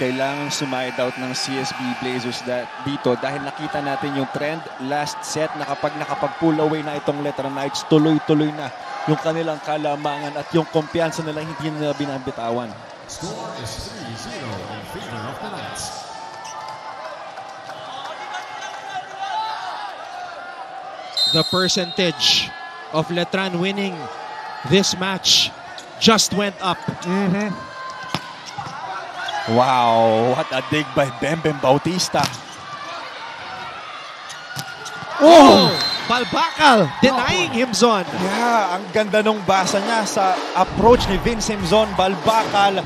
Kailangan sumide out ng CSB Blazers dito dahil nakita natin yung trend last set na kapag nakapag-pull away na itong Letra Knights, tuloy-tuloy na yung kanilang kalamangan at yung kumpiyansa nila hindi nila binabitawan. Score is 3-0 in favor of the Knights. The percentage of Letran winning this match just went up. Wow, what a dig by Bembem Bautista. Oh! Balbakal denying Himzon. Yeah, ang ganda nung basa niya sa approach ni Vince Himzon. Balbakal,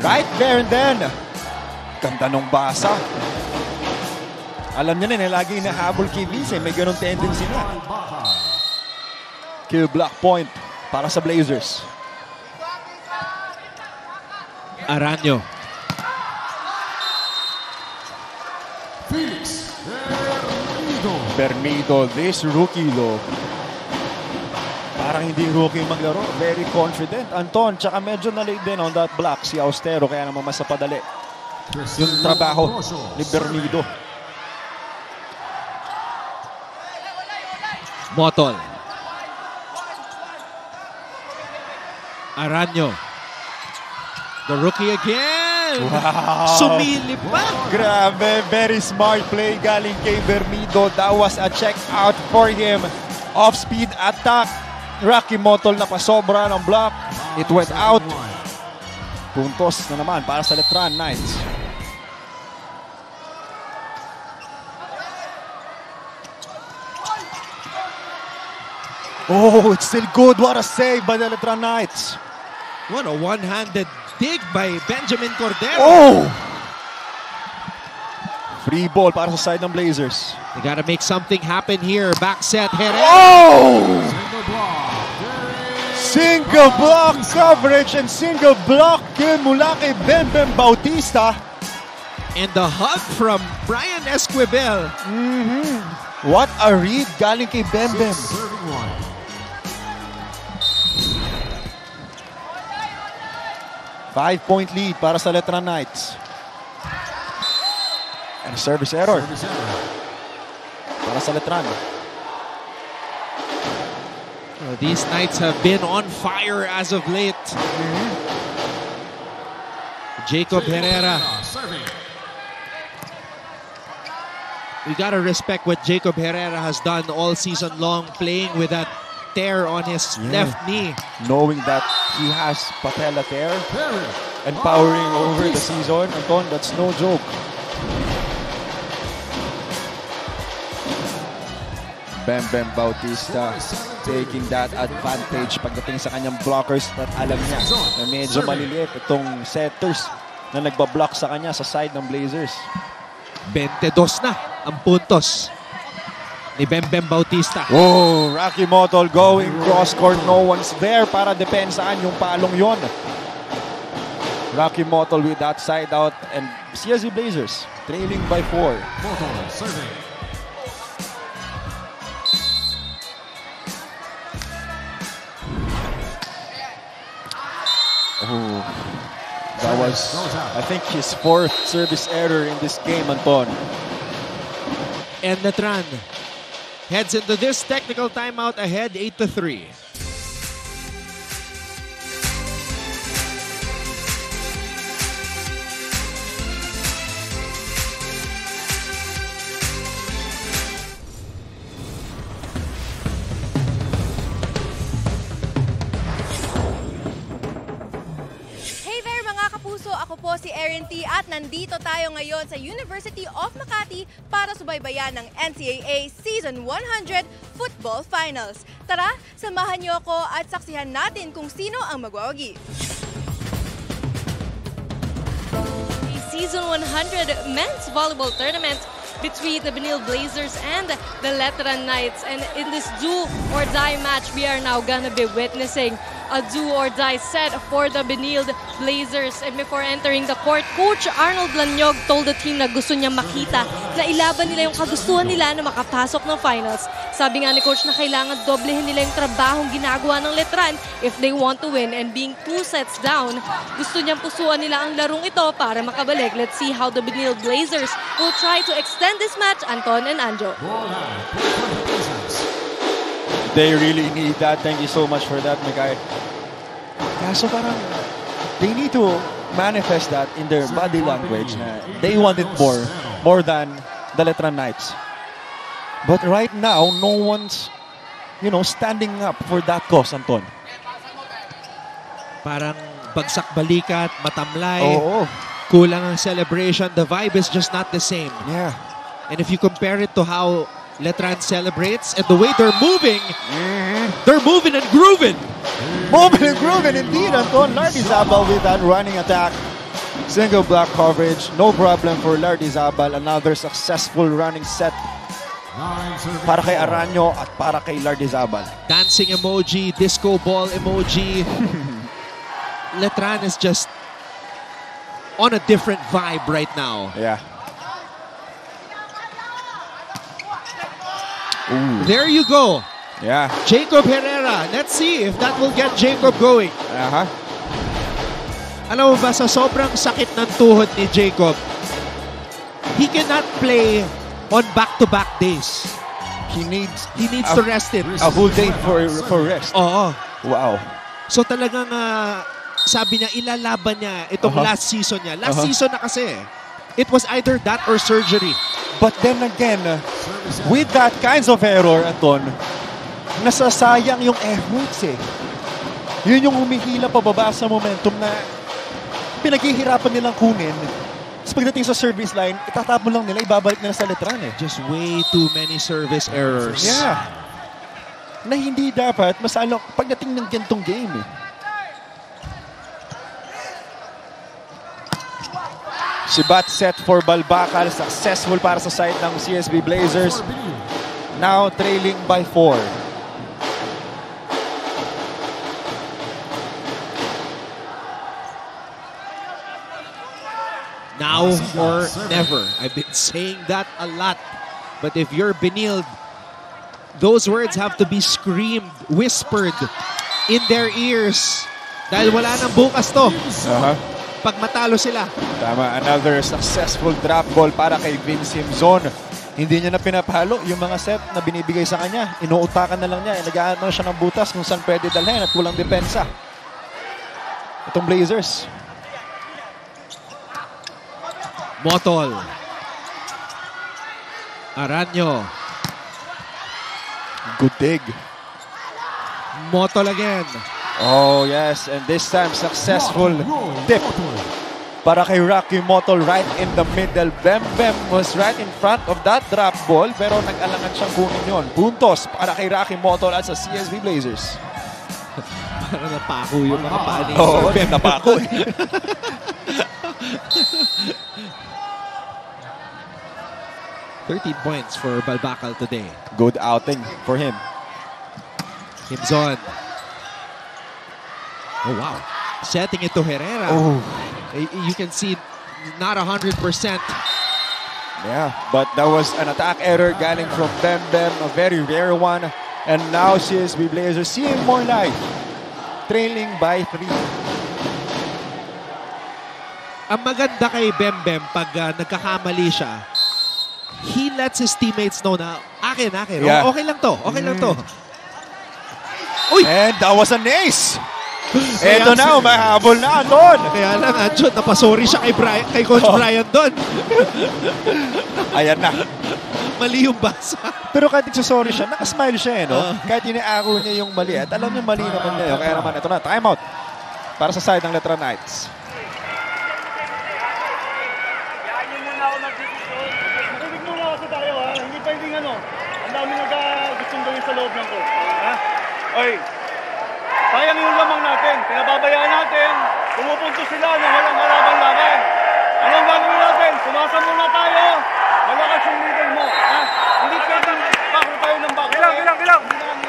right there and then. Ganda nung basa. Alam niya na lagi inahabol kay Vince. May ganun tendency na. Kill block point para sa Blazers. Aranyo. Felix Bernido, this rookie though. Parang hindi rookie maglaro. Very confident. Anton, tsaka medyo na-late din on that block si Austero. Kaya naman mas napadali yung trabaho ni Bernido. Motol. Aranyo. The rookie again. Wow. Sumilip pa. Grabe, very smart play galing kay Bernido. That was a check out for him. Off-speed attack. Rocky Motol na pasobra ng block. It went out. Puntos na naman para sa Letran Knights. Oh, it's still good. What a save by the Letran Knights. What a one-handed dig by Benjamin Cordero. Oh! Free ball para sa side ng Blazers. They gotta make something happen here. Back set, Herrera. Oh! single block. Single block coverage and single block kill mula kay Bembem Bautista. And the hug from Brian Esquivel. What a read galing kay Bembem. Serving one. Five-point lead para sa Letran Knights. And service error Service error. para sa Letran. Well, these Knights have been on fire as of late. Jacob Herrera. Serving. We gotta respect what Jacob Herrera has done all season long, playing with that tear on his left knee. Knowing that he has patella tear Perry. and powering over the season, Anton, that's no joke. Bam Bam Bautista taking that advantage pagdating sa kanyang blockers at alam niya na medyo maliliit itong setters na nagbablock sa kanya sa side ng Blazers. 22 na ang puntos ni Bam Bam Bautista. Oh, Rocky Motol going cross court. No one's there para depensaan yung palong yon. Rocky Motol with that side out and CSB Blazers trailing by 4. Motol serving. Oh, that was, I think, his 4th service error in this game, Anton. And Letran heads into this technical timeout ahead 8-3. Ako po si Erin T. at nandito tayo ngayon sa University of Makati para subaybayan ng NCAA Season 100 Football Finals. Tara, samahan niyo ako at saksihan natin kung sino ang magwawagi. The Season 100 Men's Volleyball Tournament between the Benil Blazers and the Letran Knights. And in this do-or-die match, we are now gonna be witnessing a do-or-die set for the Benil Blazers. And before entering the court, Coach Arnold Lanyog told the team na gusto niya makita na ilaban nila yung kagustuhan nila na makapasok ng finals. Sabi nga ni Coach na kailangan doblehin nila yung trabahong ginagawa ng Letran if they want to win. And being 2 sets down, gusto niyang pusuan nila ang larong ito para makabalik. Let's see how the Benil Blazers will try to extend this match, Anton and Anjo. They really need that. Thank you so much for that, Mikay. Yeah, so parang they need to manifest that in their body language. They want it more than the Letran Knights. But right now, no one's, standing up for that cause, Anton. Parang bagsak balikat, matamlay. Oo. Kulang ang celebration. The vibe is just not the same. Yeah. And if you compare it to how Letran celebrates and the way they're moving and grooving. Moving and grooving indeed, Anton. Lardizabal with that running attack. Single block coverage. No problem for Lardizabal. Another successful running set para kay Aranyo at para kay Lardizabal. Dancing emoji, disco ball emoji. Letran is just on a different vibe right now. Yeah. Ooh. There you go. Yeah. Jacob Herrera. Let's see if that will get Jacob going. Alam mo ba, sa sobrang sakit ng tuhod ni Jacob, he cannot play on back-to-back days. He needs to rest it. A whole day for rest. Oo. Wow. So talagang sabi niya, ilalaban niya itong last season niya. Last season na kasi. It was either that or surgery. But then again, with that kinds of error, Anton, nasasayang yung efforts eh. Yun yung humihila pababa sa momentum na pinaghihirapan nilang kunin. Tapos pagdating sa service line, itatapon lang nila, ibabalik nila sa Letran eh. Just way too many service errors. Yeah. Na hindi dapat masalo pagdating ng gantong game eh. Sibat set for Balbakal. Successful para sa side ng CSB Blazers. Now trailing by 4. Now or never. I've been saying that a lot. But if you're Benil, those words have to be screamed, whispered in their ears. Dahil wala nang bukas to. Pag matalo sila. Tama, another successful drop ball para kay Vince Himzon. Hindi niya na pinapalo yung mga set na binibigay sa kanya. Inuutakan na lang niya. Nag-aanap na siya ng butas kung saan pwede dalhin at walang depensa. Itong Blazers. Motol. Aranyo. Good dig. Motol again. Oh yes, and this time successful tip para kay Rocky Motol right in the middle. Bem Bem was right in front of that drop ball pero nag-alangan siyang kunin yun. Puntos para kay Rocky Motol at sa CSB Blazers. Para napako yung mga panis. Oo, napako. 13 points for Balbacal today. Good outing for him. Himzon. Oh, wow. Setting it to Herrera. Oh. You can see not 100%. Yeah, but that was an attack error galing from Bem Bem, a very rare one. And now CSB Blazers seeing more life. Trailing by 3. Ang maganda kay Bem Bem pag nagkakamali siya, he lets his teammates know na akin. Yeah. Okay lang to. Uy! And that was an ace! Eto na, umahabol na doon. Kaya lang, Anjot, napasorry siya kay Coach Brian doon. Ayan na. Mali yung basa. Pero kahit nagsasorry siya, nakasmile siya no? Kahit inaako niya yung mali. At alam niya mali naman niya. Kaya naman, ito na, timeout. Para sa side ng Letra Knights. Yakin muna ako mag-decision. Makinig muna ako tayo ha. Hindi pwedeng ang dami gustong gawin sa loob ng court. Ha? Oy, sayang yung lamang natin. Pinababayaan natin. Pumupunto sila na walang kalaban-laban. Anong gagawin natin? Sumasa muna tayo. Malakas yung leader mo. Ha? Hindi pwedeng bako tayo ng bako. Bilang. Hindi na kanila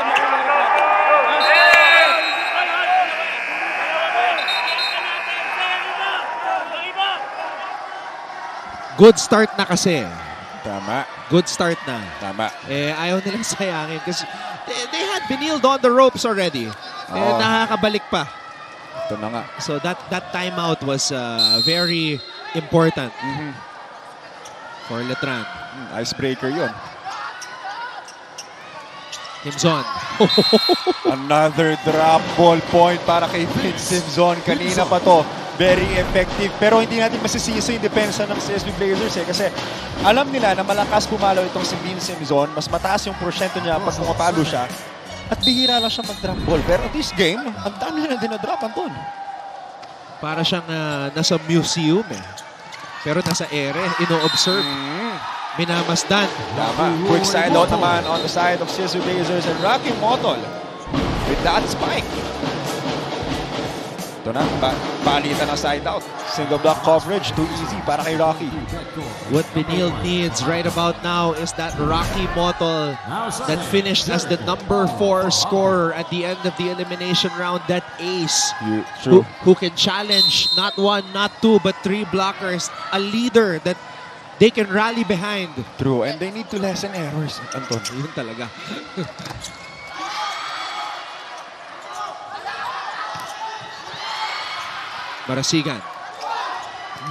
makulangin natin. Good start na kasi. Tama. Good start na. Tama. Ayaw nilang sayangin kasi they had Benilde on the ropes already. Nakakabalik pa. Ito na nga. So that timeout was very important for Letran. Icebreaker yun. Himzon. Another drop ball point para kay Vince Himzon. Kanina pa to. Very effective. Pero hindi natin masisisi yung depensa ng CSB Blazers kasi alam nila na malakas pumalo itong si Vince Himzon. Mas mataas yung porsyento niya pag pumapalo siya. At bihira lang siya mag-drop ball. Pero this game, ang dami niya na dinadrop, Anton. Para siyang nasa museum Pero nasa ere, ino-observe. Minamasdan. Tama. Quick side out naman on the side of CSB Blazers and Rocky Motol with that spike. Ito na, palitan ng side out. Single block coverage, too easy para kay Rocky. What Benilde needs right about now is that Rocky Motol that finished as the number 4 scorer at the end of the elimination round, that ace who can challenge not 1, not 2, but 3 blockers. A leader that they can rally behind. True, and they need to lessen errors, Anton. Yun talaga. Marasigan.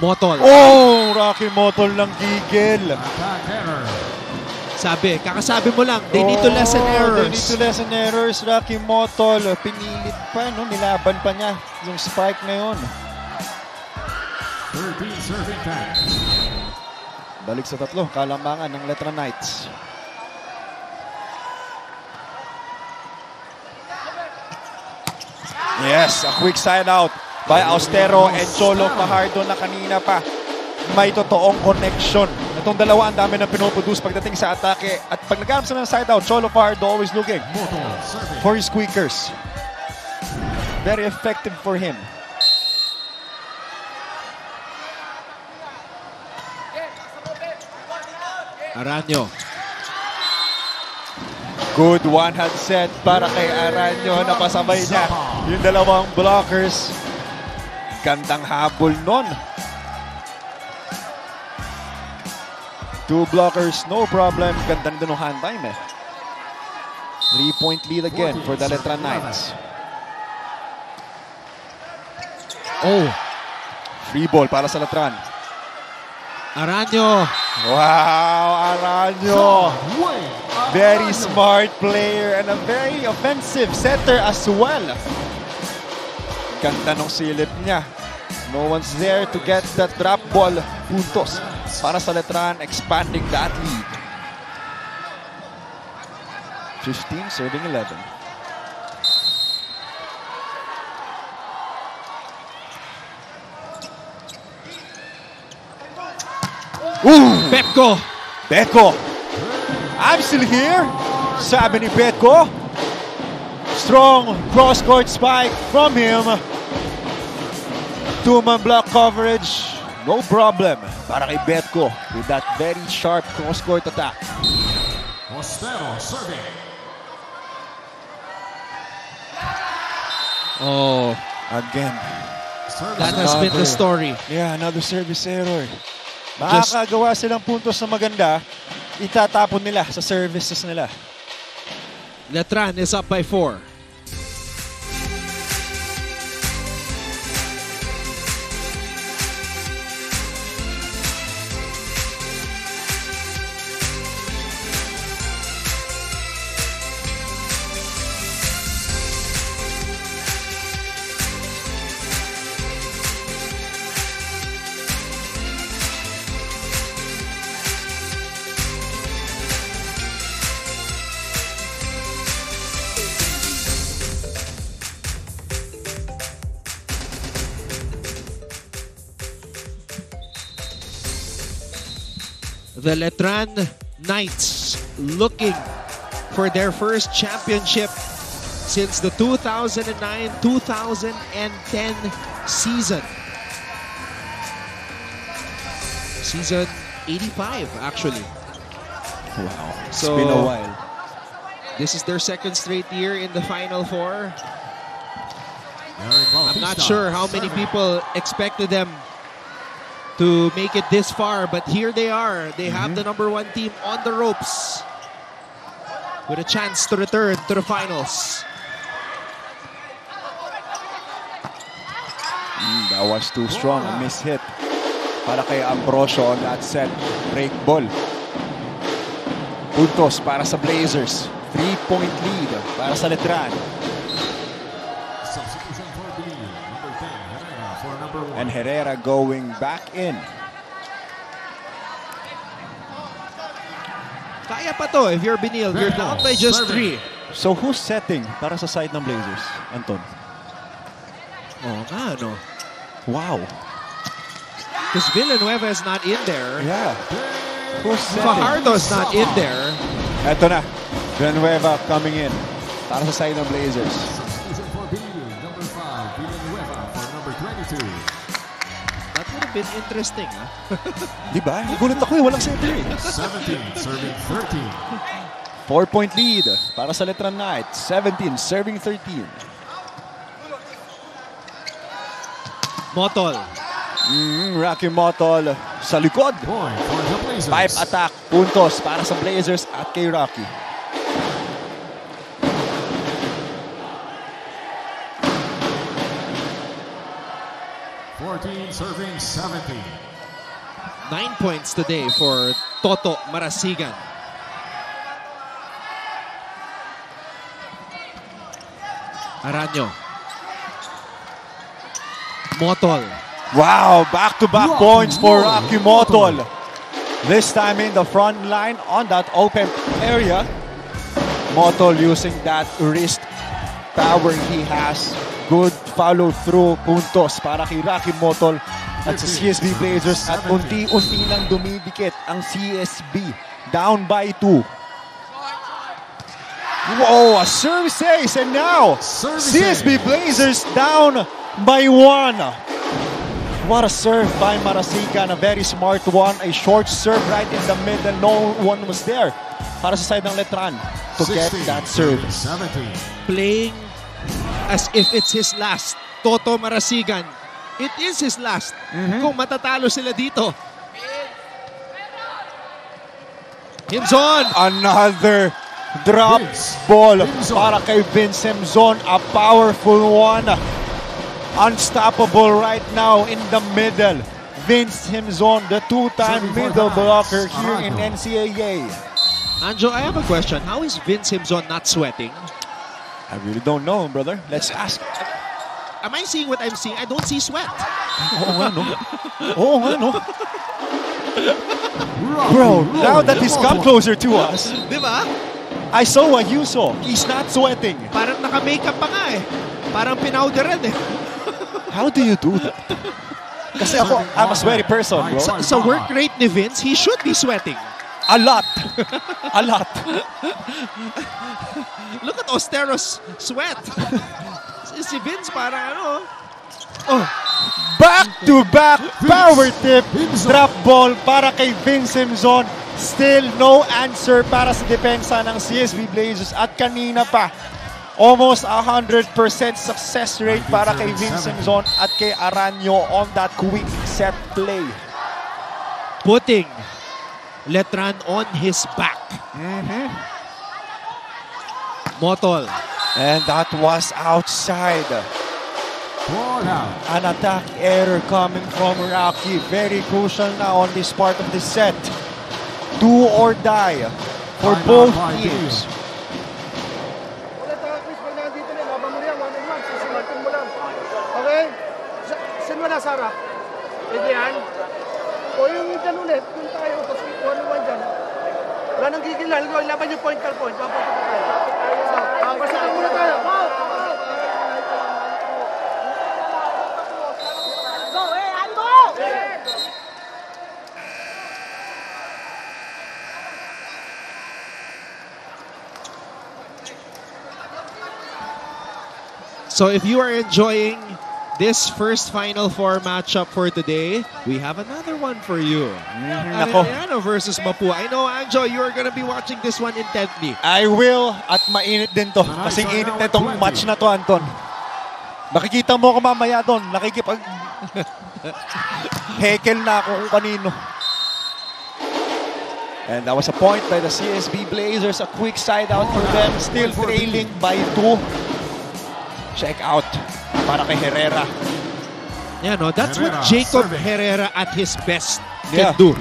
Motol. Oh! Rocky Motol ng gigil. Kakasabi mo lang, they need to lessen errors. They need to lessen errors. Rocky Motol, pinilit pa, nilaban pa niya yung spike na yun. Balik sa tatlo, kalambangan ng Letra Knights. Yes, a quick side out by Austero and Cholo Fajardo na kanina pa may totoong connection. Itong dalawa ang dami na pinoproduce pagdating sa atake. At pag naghanap sila ng side out, Cholo Fajardo always looking for his squeakers. Very effective for him. Aranyo. Good one-hand set para kay Aranyo na pasabay niya yung dalawang blockers. Gandang habol nun. 2 blockers, no problem. Gandang din ng hand time 3-point lead again for the Letra Knights. Oh. Free ball para sa Letran. Aranyo. Wow, Aranyo. Very smart player and a very offensive setter as well. Ganda ng silip niya. No one's there to get that drop ball. Puntos para sa Letran, expanding that lead. 15 serving 11. Ooh! Petko. Petko. I'm still here. Sabi ni Petko. Strong cross-court spike from him. Two-man block coverage. No problem para kay Petko with that very sharp cross-court attack. Ostero serving. Oh, Again. that has been the story. Yeah, another service error. Makakagawa silang puntos na maganda, itatapon nila sa services nila. Letran is up by 4. The Letran Knights looking for their first championship since the 2009-2010 season. Season 85, actually. Wow, it's So, been a while. This is their second straight year in the Final Four. Eric I'm not Bautista sure how many serving. people expected them to make it this far, but here they are. They have the #1 team on the ropes with a chance to return to the finals. That was too strong. A miss hit para kay Ambrosio on that set. Break ball. Puntos para sa Blazers. 3-point lead para sa Letran. Substitution for Benil. Number 10, Herrera for number 1. And Herrera going back in. Kaya pa to if you're Benil. You're down by just 3. So who's setting para sa side ng Blazers, Anton? Oh, nga, no? Wow. Because Villanueva is not in there. Yeah. Who's setting? Fajardo's not in there. Eto na. Villanueva coming in para sa side ng Blazers. Substitution for Benil. Number 5, Villanueva for number 22. That would have been interesting, huh? Diba? Nagulat ako eh. Walang setter eh. 17, serving 13. 4-point lead para sa Letran Knights. 17 serving 13. Motol. Rocky Motol sa likod. Point for the Blazers. Pipe attack. Puntos para sa Blazers at kay Rocky. Serving 17. 9 points today for Toto Marasigan. Aranyo. Motol. Wow, back-to-back points for Rocky Motol. This time in the front line on that open area. Motol using that wrist power he has. Good follow-through puntos para kay Rocky Motol at sa CSB Blazers at unti-unti lang dumidikit ang CSB. Down by 2. Whoa, a service ace and now CSB Blazers down by 1. What a serve by Marasigan, a very smart one. A short serve right in the middle. No one was there para sa side ng Letran to get that serve. 17. Playing as if it's his last. Toto Marasigan. It is his last. Kung matatalo sila dito. Himzon. Another drop ball para kay Vince Himzon. A powerful one. Unstoppable right now in the middle. Vince Himzon, the two-time middle blocker here in NCAA. Anjo, I have a question. How is Vince Himzon not sweating? I really don't know, brother. Let's ask. Am I seeing what I'm seeing? I don't see sweat. Oo nga, no? Oo nga, no? Bro, now that he's come closer to us, Di ba? I saw what you saw. He's not sweating. Parang naka-makeup pa nga eh. Parang pinowderan eh. How do you do that? Kasi ako, I'm a sweaty person, bro. Sa work rate ni Vince, he should be sweating. A lot. A lot. Look at Ostero's sweat. Si Vince parang ano. Oh. Back-to-back power tip. Drop ball para kay Vince Simpson. Still no answer para sa depensa ng CSB Blazers. At kanina pa, almost 100% success rate para kay Vince Simpson at kay Aranyo on that quick set play. Putting Letran on his back. Motol. And that was outside. An attack error coming from Rocky. Very crucial now on this part of the set. Do or die for both teams. Wala tayo, Chris. Pag nandito na, laban mo yan. 1-on-1. Sisimantin mo lang. Okay? Saan mo na, Sarah? Pwede yan? O yung dyan ulit. Yung tayo. Tapos 1-on-1 dyan. Wala nang gigilan. Laban yung point per point. Papunta tayo. Pasakan muna tayo. So if you are enjoying this first Final Four matchup for today, we have another one for you. Arellano versus Mapua. I know, Anjo, you are gonna be watching this one intently. I will, at mainit din to. Kasing init na itong match na to, Anton. Makikita mo ako mamaya doon. Nakikipag... hekel na ako kung kanino. And that was a point by the CSB Blazers. A quick side out for them. Still trailing by 2. Check out para kay Herrera. Yeah, no, that's what Jacob Herrera at his best can do.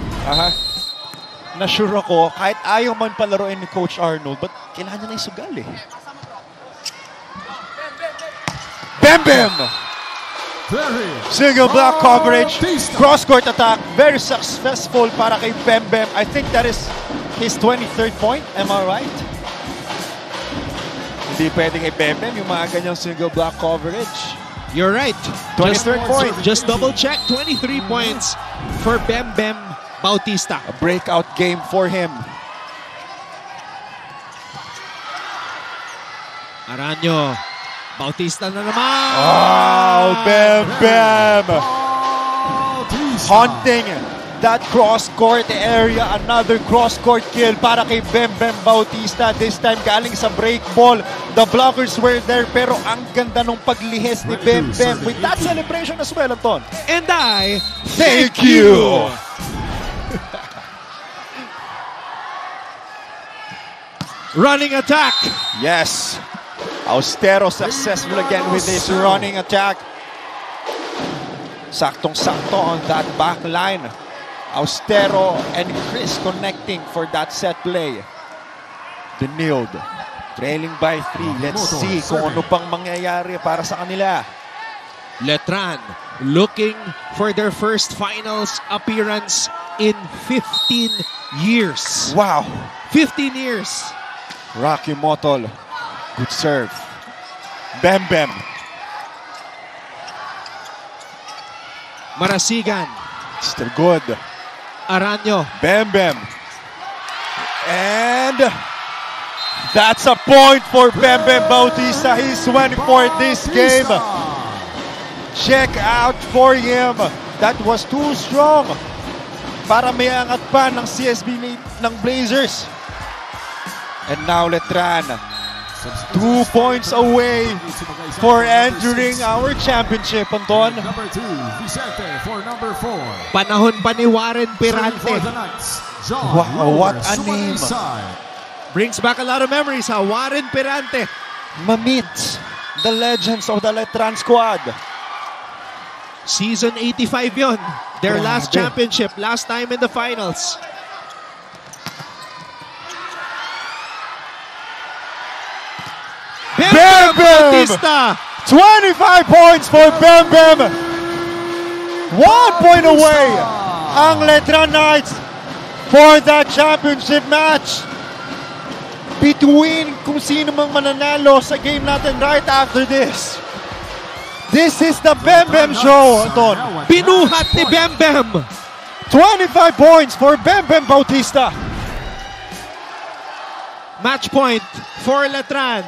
Na-sure ako, kahit ayaw man palaruin ni Coach Arnold, but kailangan niya na isugal eh. Bam Bam! Single block coverage, cross-court attack, very successful para kay Bam Bam. I think that is his 23rd point, am I right? Hindi pwedeng kay Bam Bam yung mga ganyang single block coverage. You're right. 23rd point. Just double check, 23 points for Bam Bam Bautista. A breakout game for him. Aranyo. Bautista na naman. Oh, Bam Bam. Haunting that cross-court area. Another cross-court kill para kay Bam Bam Bautista. This time galing sa break ball. The blockers were there pero ang ganda nung paglihis ni Bam Bam with that celebration as well, Anton. And I thank you. Running attack. Yes. Austero successful again with this running attack. Saktong-sakto on that back line. Austero and Chris connecting for that set play. Benilde trailing by 3. Let's see kung ano pang mangyayari para sa kanila. Letran looking for their first finals appearance in 15 years. Wow. 15 years. Rocky Motol. Good serve. Bam Bam. Marasigan. Still good. Aranyo. Bam Bam. And that's a point for Bam Bam Bautista. He's winning for this game. Check out for him. That was too strong para may angat pa ng CSB ng Blazers. And now Letran. 2 points away for entering our championship, Anton. Number 2, Vicente for number 4. Panahon pa ni Warren Pirante. Wow, what a name. Brings back a lot of memories, ha? Warren Pirante. Mamit, the legends of the Letran squad. Season 85 yon. Their last championship, last time in the finals. Bam Bam! Bautista. 25 points for Bam Bam. 1 point away ang Letran Knights for that championship match. Between kung sino mang mananalo sa game natin right after this. This is the Bem Bem Show, Anton. Binuhat ni Bem Bem. 25 points for Bem Bem Bautista. Match point for Letran.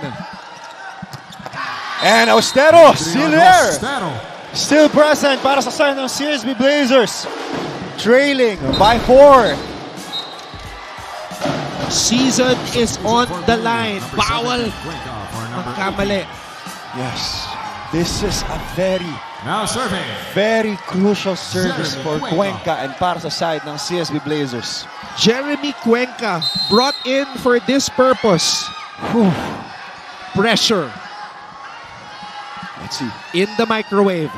And Austero still there. Austero. Still present para sa side ng CSB Blazers. Trailing by 4. Season is on the line. Bawal magkamali. Yes, this is a very Now serving. crucial service Jeremy for Cuenca. Cuenca and para sa side ng CSB Blazers. Jeremy Cuenca brought in for this purpose. Pressure Let's see. in the microwave.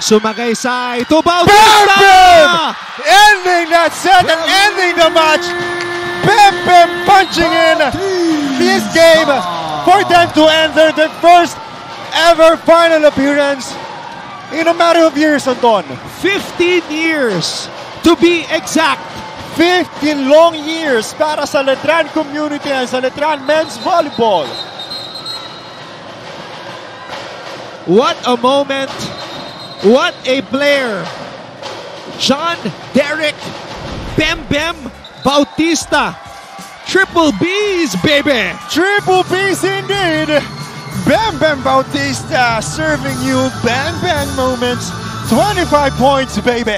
Sumagaysay to Bam Bautista! Ending that set and ending the match. Bem Bem punching in this game for them to enter the first ever final appearance in a matter of years, Anton. 15 years to be exact. 15 long years para sa Letran community and sa Letran men's volleyball. What a moment. What a player. John Derek Bem Bem Bautista. Triple B's, baby. Triple B's indeed. Bem Bem Bautista serving you bang bang moments. 25 points, baby.